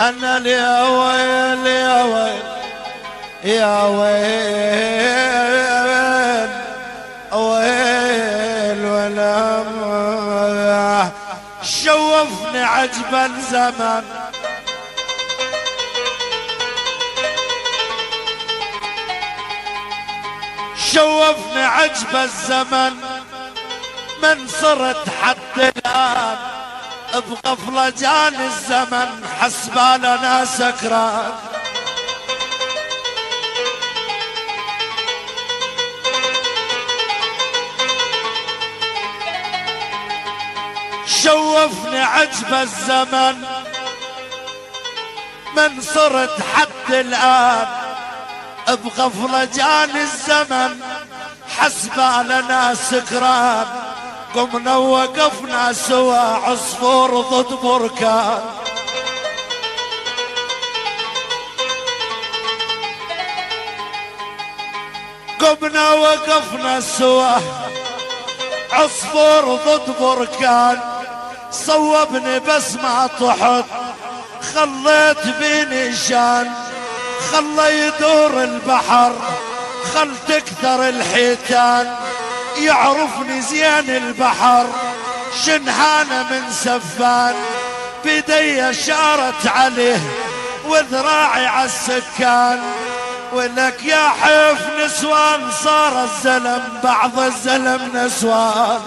أنا يا ويل يا ويل يا ويل ويل ولا شوفني عجب الزمن شوفني عجب الزمن من صرت حتى الآن بغفلة جاني الزمن حسبالنا سكران شوفني عجب الزمن من صرت حتى الآن بغفلة جاني الزمن حسبالنا سكران قمنا وقفنا سوا عصفور ضد بركان قمنا وقفنا سوا عصفور ضد بركان صوبني بس ما طحت خليت بيني شان خلى يدور البحر خل تكثر الحيتان يعرفني زين البحر شنهانة من سفان بيدي اشارت عليه وذراعي عالسكان ولك يا حيف نسوان صار الزلم بعض الزلم نسوان